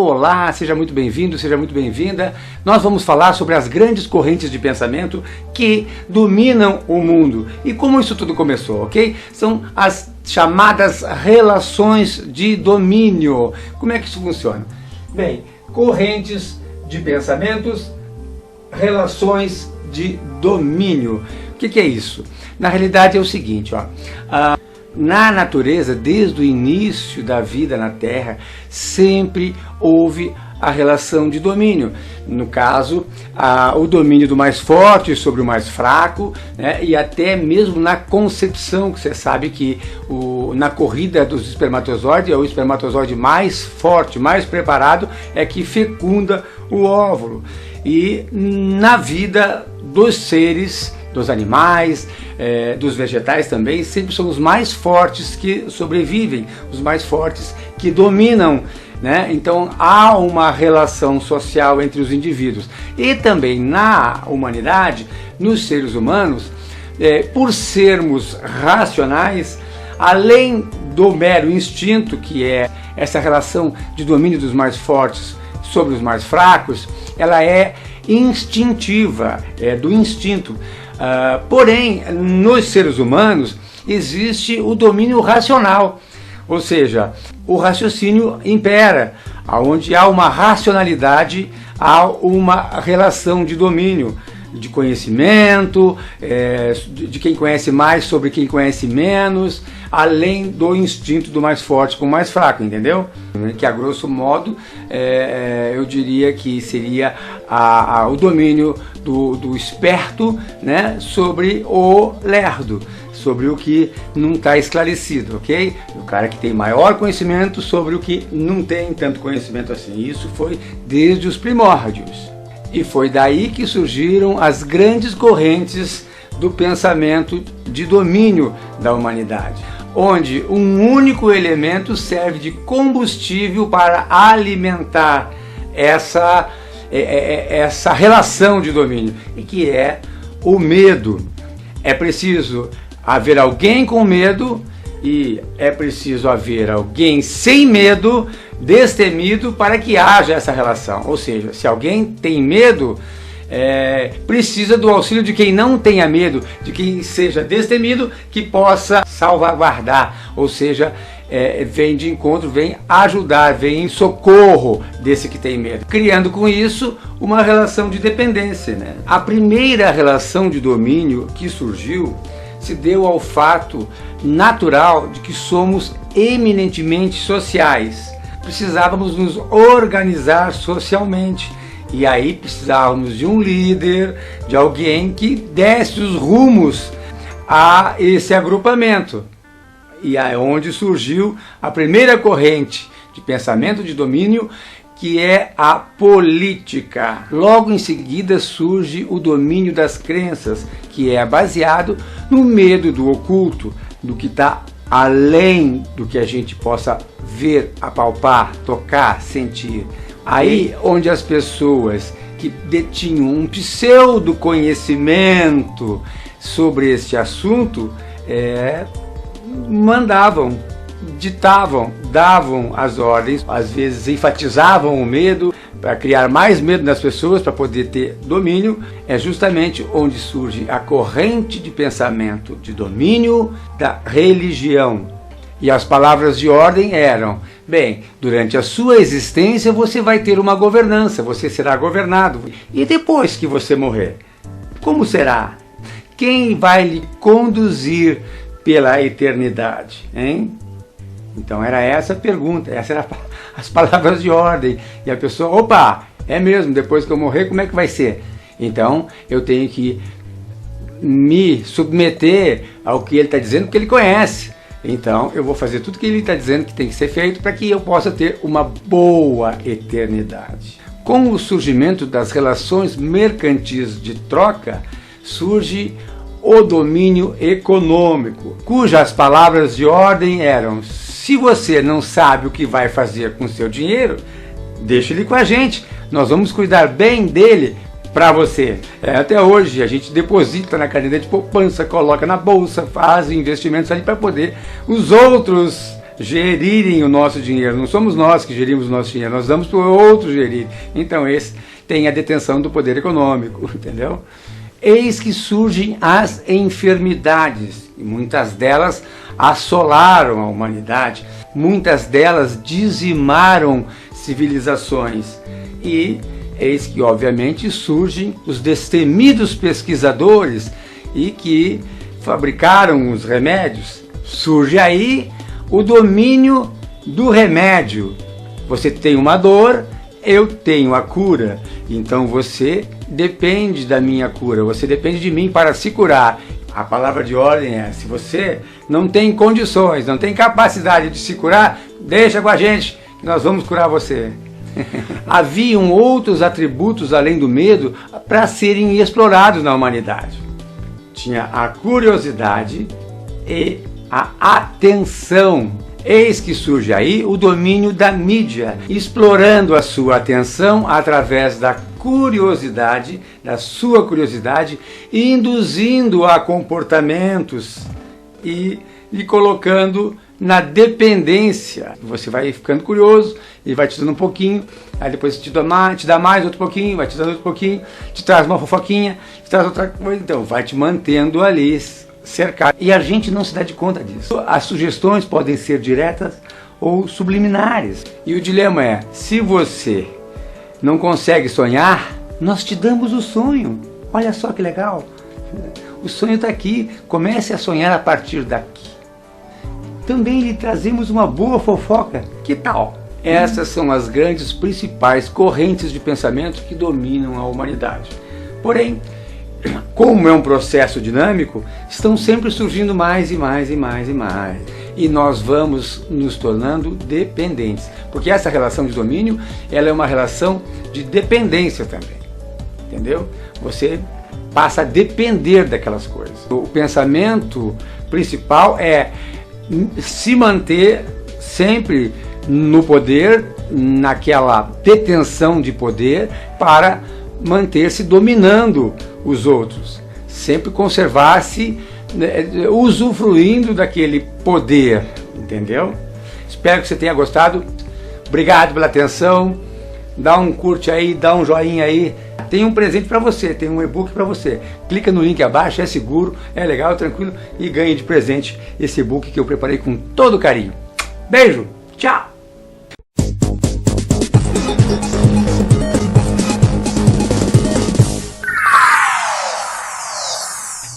Olá, seja muito bem-vindo, seja muito bem-vinda. Nós vamos falar sobre as grandes correntes de pensamento que dominam o mundo e como isso tudo começou, ok? São as chamadas relações de domínio. Como é que isso funciona? Bem, correntes de pensamentos, relações de domínio. O que é isso? Na realidade é o seguinte, ó. Na natureza, desde o início da vida na Terra, sempre houve a relação de domínio. No caso, o domínio do mais forte sobre o mais fraco, né? E até mesmo na concepção, que você sabe que na corrida dos espermatozoides, é o espermatozoide mais forte, mais preparado, é que fecunda o óvulo. E na vida dos seres, dos animais, dos vegetais também, sempre são os mais fortes que sobrevivem, os mais fortes que dominam, né? Então há uma relação social entre os indivíduos. E também na humanidade, nos seres humanos, por sermos racionais, além do mero instinto, que é essa relação de domínio dos mais fortes sobre os mais fracos, ela é instintiva, é do instinto. Porém, nos seres humanos existe o domínio racional, ou seja, o raciocínio impera, onde há uma racionalidade, há uma relação de domínio, de conhecimento, de quem conhece mais sobre quem conhece menos, além do instinto do mais forte com o mais fraco, entendeu? Que a grosso modo eu diria que seria o domínio do esperto, né, sobre o lerdo, sobre o que não está esclarecido, ok? O cara que tem maior conhecimento sobre o que não tem tanto conhecimento assim. Isso foi desde os primórdios. E foi daí que surgiram as grandes correntes do pensamento de domínio da humanidade, onde um único elemento serve de combustível para alimentar essa relação de domínio, e que é o medo. É preciso haver alguém com medo e é preciso haver alguém sem medo, destemido, para que haja essa relação. Ou seja, se alguém tem medo, precisa do auxílio de quem não tenha medo, de quem seja destemido, que possa salvaguardar, ou seja, vem de encontro, vem ajudar, vem em socorro desse que tem medo, criando com isso uma relação de dependência, né? A primeira relação de domínio que surgiu se deu ao fato natural de que somos eminentemente sociais. Precisávamos nos organizar socialmente. E aí precisávamos de um líder, de alguém que desse os rumos a esse agrupamento. E é onde surgiu a primeira corrente de pensamento de domínio, que é a política. Logo em seguida surge o domínio das crenças, que é baseado no medo do oculto, do que está além do que a gente possa ver, apalpar, tocar, sentir. Aí onde as pessoas que detinham um pseudo conhecimento sobre este assunto mandavam, ditavam, davam as ordens, às vezes enfatizavam o medo para criar mais medo nas pessoas, para poder ter domínio. É justamente onde surge a corrente de pensamento de domínio da religião. E as palavras de ordem eram: bem, durante a sua existência você vai ter uma governança, você será governado. E depois que você morrer, como será? Quem vai lhe conduzir pela eternidade, hein? Então era essa a pergunta, essas eram as palavras de ordem. E a pessoa, opa, é mesmo, depois que eu morrer, como é que vai ser? Então eu tenho que me submeter ao que ele está dizendo, porque ele conhece. Então eu vou fazer tudo que ele está dizendo que tem que ser feito para que eu possa ter uma boa eternidade. Com o surgimento das relações mercantis de troca, surge o domínio econômico, cujas palavras de ordem eram: se você não sabe o que vai fazer com o seu dinheiro, deixa ele com a gente, nós vamos cuidar bem dele para você. Até hoje a gente deposita na caderneta de poupança, coloca na bolsa, faz investimentos ali para poder os outros gerirem o nosso dinheiro. Não somos nós que gerimos o nosso dinheiro, nós damos para o outro gerir. Então esse tem a detenção do poder econômico, entendeu? Eis que surgem as enfermidades, e muitas delas assolaram a humanidade, muitas delas dizimaram civilizações, e eis que obviamente surgem os destemidos pesquisadores e que fabricaram os remédios. Surge aí o domínio do remédio. Você tem uma dor, eu tenho a cura, então você depende da minha cura, você depende de mim para se curar. A palavra de ordem é: se você não tem condições, não tem capacidade de se curar, deixa com a gente que nós vamos curar você. Haviam outros atributos além do medo para serem explorados na humanidade. Tinha a curiosidade e a atenção. Eis que surge aí o domínio da mídia, explorando a sua atenção através da curiosidade, da sua curiosidade, e induzindo a comportamentos e lhe colocando na dependência. Você vai ficando curioso e vai te dando um pouquinho, aí depois te dá mais outro pouquinho, vai te dando outro pouquinho, te traz uma fofoquinha, te traz outra coisa, então vai te mantendo ali cercado. E a gente não se dá de conta disso. As sugestões podem ser diretas ou subliminares. E o dilema é: se você não consegue sonhar, nós te damos o sonho. Olha só que legal. O sonho está aqui. Comece a sonhar a partir daqui. Também lhe trazemos uma boa fofoca. Que tal? Essas são as grandes principais correntes de pensamento que dominam a humanidade. Porém, como é um processo dinâmico, estão sempre surgindo mais e mais e mais e mais. E nós vamos nos tornando dependentes. Porque essa relação de domínio, ela é uma relação de dependência também. Entendeu? Você passa a depender daquelas coisas. O pensamento principal é se manter sempre no poder, naquela detenção de poder, para manter-se dominando os outros, sempre conservar-se, usufruindo daquele poder, entendeu? Espero que você tenha gostado. Obrigado pela atenção. Dá um curte aí, dá um joinha aí. Tem um presente para você, tem um e-book para você. Clica no link abaixo, é seguro, é legal, tranquilo, e ganhe de presente esse e-book que eu preparei com todo carinho. Beijo, tchau!